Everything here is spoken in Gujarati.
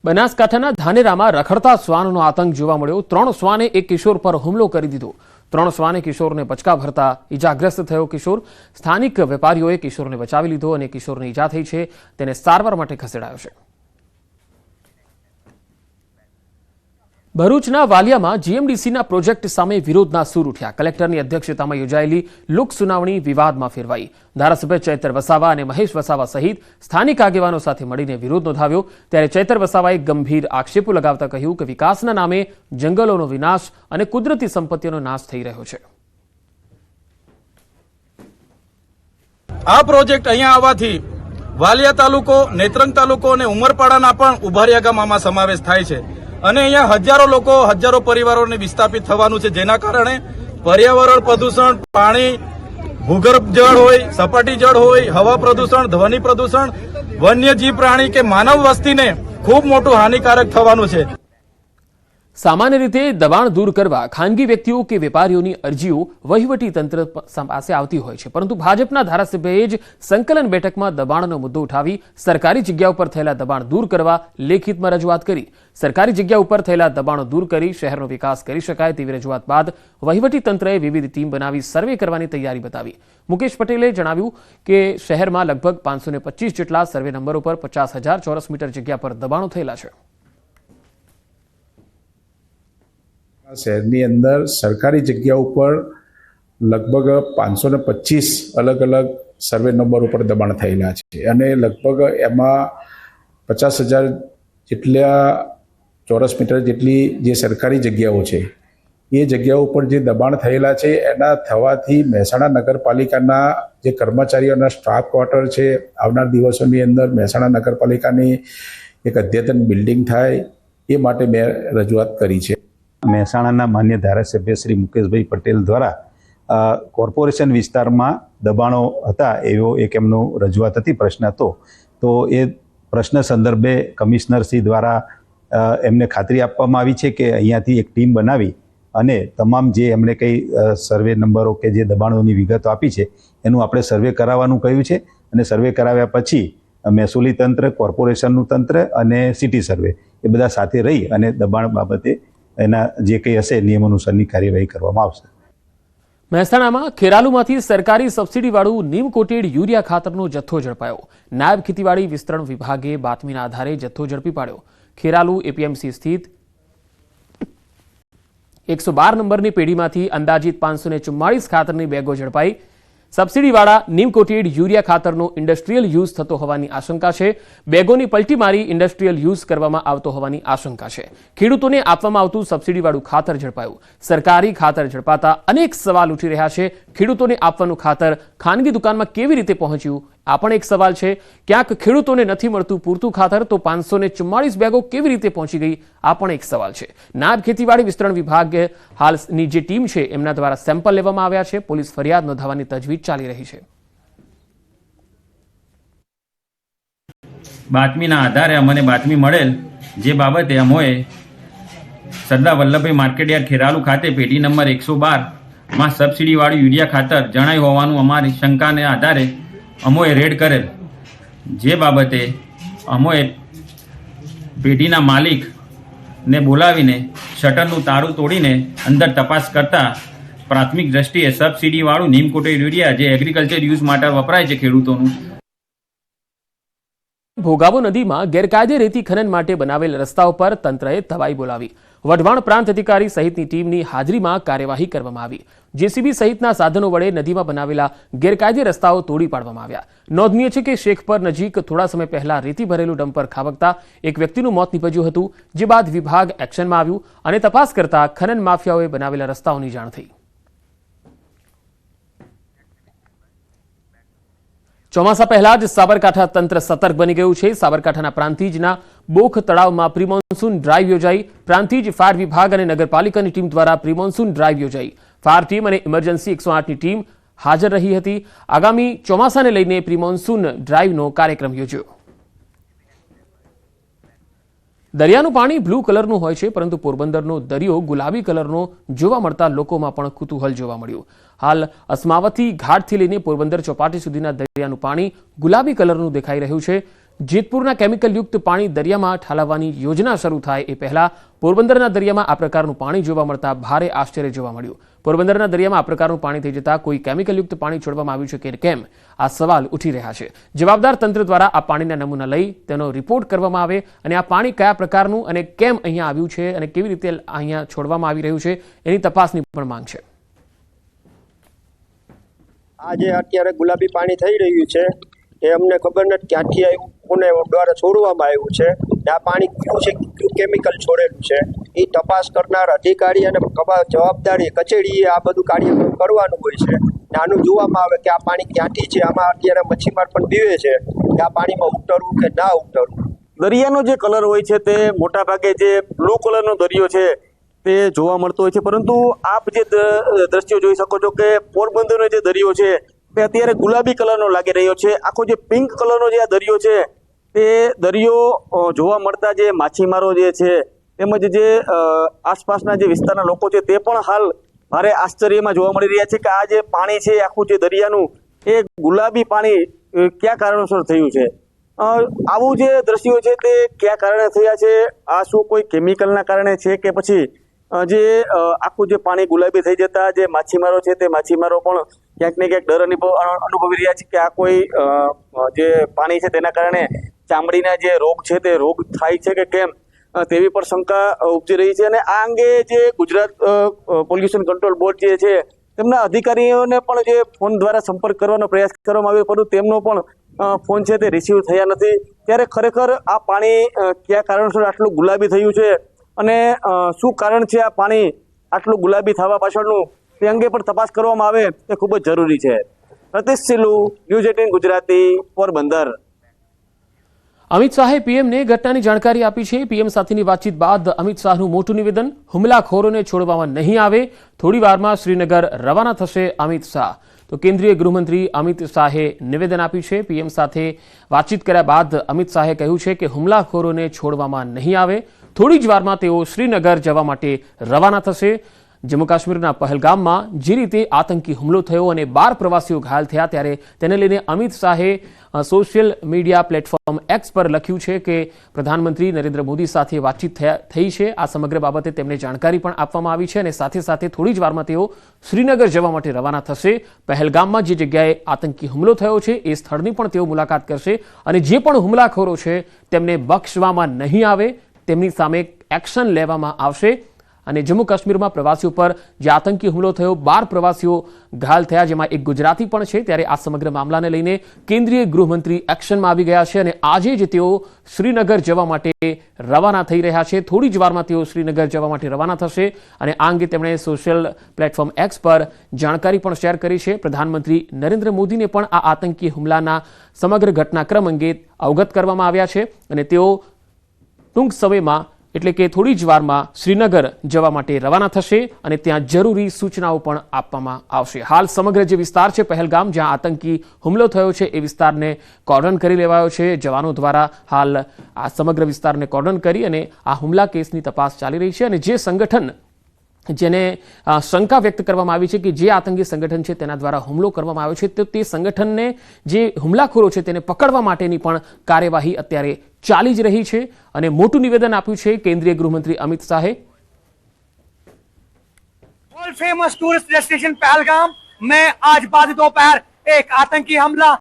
બનાસકાંઠાના ધાનેરામાં રખડતા શ્વાનનો આતંક જોવા મળ્યો। 3 શ્વાને એક કિશોર પર હુમલો કરી દીધો। 3 શ્વાને કિશોરને બચકા ભરતા ઈજાગ્રસ્ત થયો કિશોર। સ્થાનિક વેપારીઓએ કિશોરને બચાવી લીધો અને કિશોરને ઈજા થઈ છે તેને સારવાર માટે ખસેડાયો છે। ભરૂચના વાલિયામાં જીએમડીસીના પ્રોજેક્ટ સામે વિરોધના સૂર ઉઠ્યા। કલેક્ટરની અધ્યક્ષતામાં યોજાયેલી લોક સુનાવણી વિવાદમાં ફેરવાઈ। ધારાસભ્ય ચૈતર વસાવા અને મહેશ વસાવા સહિત સ્થાનિક આગેવાનો સાથે મળીને વિરોધ નોંધાવ્યો। ત્યારે ચૈતર વસાવાએ ગંભીર આક્ષેપો લગાવતા કહ્યું કે વિકાસના નામે જંગલોનો વિનાશ અને કુદરતી સંપત્તિઓનો નાશ થઈ રહ્યો છે। આ પ્રોજેક્ટ અહીંયા આવવાથી વાલિયા તાલુકો, નેત્રંગ તાલુકો અને ઉમરપાડાના પણ ઉભારિયા ગામમાં સમાવેશ થાય છે અને અહીંયા હજારો લોકો, હજારો પરિવારોને વિસ્થાપિત થવાનું છે, જેના કારણે પર્યાવરણ પ્રદૂષણ, પાણી, ભૂગર્ભ જળ હોય, સપાટી જળ હોય, હવા પ્રદૂષણ, ધ્વનિ પ્રદૂષણ, વન્યજીવ પ્રાણી કે માનવ વસ્તીને ખૂબ મોટું હાનિકારક થવાનું છે। સામાન્ય રીતે દબાણ દૂર કરવા ખાનગી વ્યક્તિઓ કે વેપારીઓની અરજીઓ વહીવટી તંત્ર પાસે આવતી હોય છે, પરંતુ ભાજપના ધારાસભ્યએ જ સંકલન બેઠકમાં દબાણનો મુદ્દો ઉઠાવી સરકારી જગ્યા ઉપર થયેલા દબાણ દૂર કરવા લેખિતમાં રજૂઆત કરી। સરકારી જગ્યા ઉપર થયેલા દબાણો દૂર કરી શહેરનો વિકાસ કરી શકાય તેવી રજૂઆત બાદ વહીવટી તંત્રએ વિવિધ ટીમ બનાવી સર્વે કરવાની તૈયારી બતાવી। મુકેશ પટેલે જણાવ્યું કે શહેરમાં લગભગ 525 જેટલા સર્વે નંબરો પર 50,000 ચોરસ મીટર જગ્યા પર દબાણો થયેલા છે। શહેરની અંદર સરકારી જગ્યા ઉપર લગભગ 525 અલગ અલગ સર્વે નંબર ઉપર દબાણ થયેલા છે અને લગભગ એમાં 50,000 જેટલા ચોરસ મીટર જેટલી જે સરકારી જગ્યાઓ છે એ જગ્યાઓ ઉપર જે દબાણ થયેલા છે એના થવાથી મહેસાણા નગરપાલિકાના જે કર્મચારીઓના સ્ટાફ ક્વાર્ટર છે, આવનાર દિવસોની અંદર મહેસાણા નગરપાલિકાની એક અદ્યતન બિલ્ડિંગ થાય એ માટે મેં રજૂઆત કરી છે। મહેસાણાના માન્ય ધારાસભ્ય શ્રી મુકેશભાઈ પટેલ દ્વારા કોર્પોરેશન વિસ્તારમાં દબાણો હતા એવો એક એમનો રજૂઆત હતી, પ્રશ્ન હતો। તો એ પ્રશ્ન સંદર્ભે કમિશનરશ્રી દ્વારા એમને ખાતરી આપવામાં આવી છે કે અહીંયાથી એક ટીમ બનાવી અને તમામ જે એમણે કંઈ સર્વે નંબરો કે જે દબાણોની વિગતો આપી છે એનું આપણે સર્વે કરાવવાનું કહ્યું છે અને સર્વે કરાવ્યા પછી મહેસૂલી તંત્ર, કોર્પોરેશનનું તંત્ર અને સિટી સર્વે એ બધા સાથે રહી અને દબાણ બાબતે એના જે કંઈ હશે નિયમ અનુસારની કાર્યવાહી કરવામાં આવશે। મહેસાણામાં ખેરાલુમાંથી સરકારી સબસિડીવાળું નીમ કોટેડ યુરિયા ખાતરનો જથ્થો ઝડપાયો। નાયબ ખેતીવાડી વિસ્તરણ વિભાગે બાતમીના આધારે જથ્થો ઝડપી પાડ્યો। ખેરાલુ એપીએમસી સ્થિત 112 નંબરની પેઢીમાંથી અંદાજિત 544 ખાતરની બેગો ઝડપાઈ। સબસિડીવાળા નીમ કોટેડ યુરિયા ખાતરનો ઇન્ડસ્ટ્રીયલ યુઝ થતો હોવાની આશંકા છે। બેગોની પલટી મારી ઇન્ડસ્ટ્રીયલ યુઝ કરવામાં આવતો હોવાની આશંકા છે। ખેડૂતોને આપવામાં આવતું સબસિડીવાળું ખાતર ઝડપાયું। સરકારી ખાતર ઝડપાતા અનેક સવાલ ઉઠી રહ્યા છે। ખેડૂતોને આપવાનું ખાતર ખાનગી દુકાનમાં કેવી રીતે પહોંચ્યું આ પણ એક સવાલ છે। ક્યાંક ખેડૂતોને નથી મળતું પૂરતું ખાતર તો 544 બેગો કેવી રીતે પહોંચી ગઈ આ પણ એક સવાલ છે। નાયબ ખેતીવાડી વિસ્તરણ વિભાગ હાલની જે ટીમ છે એમના દ્વારા સેમ્પલ લેવામાં આવ્યા છે। પોલીસ ફરિયાદ નોંધાવવાની તજવીજ ચાલી રહી છે। બાતમીના આધારે અમને બાતમી મળેલ જે બાબતે અમોએ સરદાર વલ્લભભાઈ માર્કેટયાર્ડ ખેરાલુ ખાતે પેઢી નંબર 112માં સબસિડીવાળું યુરિયા ખાતર જણાયું હોવાનું અમારી શંકાને આધારે અમોએ રેડ કરેલ, જે બાબતે અમોએ પેઢીના માલિકને બોલાવીને શટરનું તાળું તોડીને અંદર તપાસ કરતા પ્રાથમિક દ્રષ્ટિએ સબસિડીવાળું નીમ કોટેડ યુરિયા જે એગ્રીકલ્ચર યુઝ માટે વપરાય છે ખેડૂતોનું। ભોગાવો નદીમાં ગેરકાયદે રેતી ખનન માટે બનાવેલ રસ્તાઓ પર તંત્રએ તવાઈ બોલાવી। વઢવાણ પ્રાંત અધિકારી સહિતની ટીમની હાજરીમાં કાર્યવાહી કરવામાં આવી। જેસીબી સહિતના સાધનો વડે નદીમાં બનાવેલા ગેરકાયદે રસ્તાઓ તોડી પાડવામાં આવ્યા। નોંધનીય છે કે શેખપર નજીક થોડા સમય પહેલા રેતી ભરેલું ડમ્પર ખાબકતા એક વ્યક્તિનું મોત નીપજ્યું હતું, જે બાદ વિભાગ એક્શનમાં આવ્યું અને તપાસ કરતા ખનન માફિયાઓએ બનાવેલા રસ્તાઓની જાણ થઈ। ચોમાસા પહેલા જ સાબરકાંઠા તંત્ર સતર્ક બની ગયું છે। સાબરકાંઠાના પ્રાંતિજના બોખ તળાવમાં પ્રી-મોન્સૂન ડ્રાઈવ યોજાઈ। પ્રાંતિજ ફાયર વિભાગ અને નગરપાલિકાની ટીમ દ્વારા પ્રી-મોન્સૂન ડ્રાઈવ યોજાઈ। ફાયર ટીમ અને ઇમરજન્સી 108ની ટીમ હાજર રહી હતી। આગામી ચોમાસાને લઈને પ્રી-મોન્સૂન ડ્રાઈવનો કાર્યક્રમ યોજ્યો। દરિયાનું પાણી બ્લુ કલરનું હોય છે, પરંતુ પોરબંદરનો દરિયો ગુલાબી કલરનો જોવા મળતા લોકોમાં પણ કુતૂહલ જોવા મળ્યું। હાલ અસ્માવતી ઘાટથી લઈને પોરબંદર ચોપાટી સુધીના દરિયાનું પાણી ગુલાબી કલરનું દેખાઈ રહ્યું છે। જેતપુરના કેમિકલયુક્ત પાણી દરિયામાં ઠાલવવાની યોજના શરૂ થાય એ પહેલા પોરબંદરના દરિયામાં આ પ્રકારનું પાણી જોવા મળતા ભારે આશ્ચર્ય જોવા મળ્યું. પોરબંદરના દરિયામાં આ પ્રકારનું પાણી થઈ જતા કોઈ કેમિકલયુક્ત પાણી છોડવામાં આવ્યું છે કે કેમ, આ સવાલ ઉઠી રહ્યા છે. જવાબદાર તંત્ર દ્વારા આ પાણીના નમૂના લઈ તેનો રિપોર્ટ કરવામાં આવે અને આ પાણી કયા પ્રકારનું અને કેમ અહીંયા આવ્યું છે અને કેવી રીતે અહીંયા છોડવામાં આવી રહ્યું છે એની તપાસની પણ માંગ છે. આ જે અત્યારે ગુલાબી પાણી થઈ રહ્યું છે એ અમને ખબર નથી ક્યાંથી આવ્યું, કોને દ્વારા છોડવામાં આવ્યું છે, આ પાણી કયું છે, કયું કેમિકલ છોડેલું છે, એ તપાસ કરનાર અધિકારી અને જવાબદારી કચેરીએ આ બધું કાર્યક્રમ કરવાનું હોય છે. આનું જોવામાં આવે કે આ પાણી ક્યાંથી છે. આમાં અત્યારે મચ્છીમાર પણ બીવે છે કે આ પાણીમાં ઉતરવું કે ના ઉતરવું. દરિયાનો જે કલર હોય છે તે મોટા ભાગે જે બ્લુ કલરનો દરિયો છે તે જોવા મળતો હોય છે, પરંતુ આપ જે દ્રશ્યો જોઈ શકો છો કે પોરબંદરનો જે દરિયો છે તે અત્યારે ગુલાબી કલરનો લાગી રહ્યો છે. આખો જે પિંક કલરનો જે આ દરિયો છે તે દરિયો જોવા મળતા જે માછીમારો જે છે તેમજ જે આસપાસના જે વિસ્તારના લોકો છે તે પણ હાલ ભારે આશ્ચર્યમાં જોવા મળી રહ્યા છે કે આ જે પાણી છે આખું જે દરિયાનું એ ગુલાબી પાણી કયા કારણોસર થયું છે. આવું જે દ્રશ્યો છે તે કયા કારણે થયા છે, આ શું કોઈ કેમિકલના કારણે છે કે પછી જે આખું જે પાણી ગુલાબી થઈ જતા જે માછીમારો છે તે માછીમારો પણ ક્યાંક ને ક્યાંક ડર અનુભવી રહ્યા છે કે આ કોઈ જે પાણી છે તેના કારણે ચામડીના જે રોગ છે તે રોગ થાય છે કે કેમ, તેવી પણ શંકા ઉપજી રહી છે. અને આ અંગે જે ગુજરાત પોલ્યુશન કંટ્રોલ બોર્ડ જે છે તેમના અધિકારીઓને પણ જે ફોન દ્વારા સંપર્ક કરવાનો પ્રયાસ કરવામાં આવ્યો, પરંતુ તેમનો પણ ફોન છે તે રિસીવ થયા નથી. ત્યારે ખરેખર આ પાણી કયા કારણસર આટલું ગુલાબી થયું છે અને શું કારણ છે આ પાણી આટલું ગુલાબી થવા પાછળનું, તે અંગે પણ તપાસ કરવામાં આવે તે ખૂબ જ જરૂરી છે. પ્રતિશ સિલુ, ન્યૂઝ 18 ગુજરાતી, પોરબંદર. અમિત શાહે પીએમને ઘટનાની જાણકારી આપી છે. પીએમ સાથેની વાતચીત બાદ અમિત શાહનું મોટું નિવેદન, હુમલાખોરોને છોડવામાં નહીં આવે, થોડી વારમાં શ્રીનગર રવાના થશે અમિત શાહ. તો કેન્દ્રીય ગૃહમંત્રી અમિત શાહે નિવેદન આપ્યું છે. પીએમ સાથે વાતચીત કર્યા બાદ અમિત શાહે કહ્યું છે કે હુમલાખોરોને છોડવામાં નહીં આવે, થોડી જ વારમાં તેઓ શ્રીનગર જવા માટે રવાના થશે. જમ્મુ કાશ્મીરના પહલગામમાં જે રીતે આતંકી હુમલો થયો અને 12 પ્રવાસીઓ ઘાયલ થયા, ત્યારે તેને લઈને અમિત શાહે સોશિયલ મીડિયા પ્લેટફોર્મ એક્સ પર લખ્યું છે કે પ્રધાનમંત્રી નરેન્દ્ર મોદી સાથે વાતચીત થઈ છે. આ સમગ્ર બાબતે તેમને જાણકારી પણ આપવામાં આવી છે અને સાથે સાથે થોડી જ વારમાં તેઓ શ્રીનગર જવા માટે રવાના થશે. પહેલગામમાં જે જગ્યાએ આતંકી હુમલો થયો છે એ સ્થળની પણ તેઓ મુલાકાત કરશે અને જે પણ હુમલાખોરો છે તેમને બક્ષવામાં નહીં આવે, તેમની સામે એક્શન લેવામાં આવશે. અને જમ્મુ કાશ્મીરમાં પ્રવાસીઓ પર જે આતંકી હુમલો થયો, 12 પ્રવાસીઓ ઘાયલ થયા, જેમાં એક ગુજરાતી પણ છે. ત્યારે આ સમગ્ર મામલાને લઈને કેન્દ્રીય ગૃહમંત્રી એક્શનમાં આવી ગયા છે અને આજે જ તેઓ શ્રીનગર જવા માટે રવાના થઈ રહ્યા છે. થોડી જ વારમાં તેઓ શ્રીનગર જવા માટે રવાના થશે અને આ અંગે તેમણે સોશિયલ પ્લેટફોર્મ એક્સ પર જાણકારી પણ શેર કરી છે. પ્રધાનમંત્રી નરેન્દ્ર મોદીને પણ આ આતંકી હુમલાના સમગ્ર ઘટનાક્રમ અંગે અવગત કરવામાં આવ્યા છે અને તેઓ ટૂંક સમયમાં એટલે કે થોડી જ વારમાં શ્રીનગર જવા માટે રવાના થશે અને ત્યાં જરૂરી સૂચનાઓ પણ આપવામાં આવશે. હાલ સમગ્ર જે વિસ્તાર છે પહેલગામ, જ્યાં આતંકી હુમલો થયો છે, એ વિસ્તારને કોર્ડન કરી લેવાયો છે. જવાનો દ્વારા હાલ આ સમગ્ર વિસ્તારને કોર્ડન કરી અને આ હુમલા કેસની તપાસ ચાલી રહી છે. અને જે સંગઠન જેને શંકા વ્યક્ત કરવામાં આવી છે કે જે આતંકી સંગઠન છે તેના દ્વારા હુમલો કરવામાં આવ્યો છે, તો તે સંગઠનને જે હુમલાખોરો છે તેને પકડવા માટેની પણ કાર્યવાહી અત્યારે ચાલી જ રહી છે. અને મોટું નિવેદન આપ્યું છે કેન્દ્રીય ગૃહમંત્રી અમિત શાહે. World famous tourist destination Pahalgam में आज बाद दोपहर एक आतंकी हमला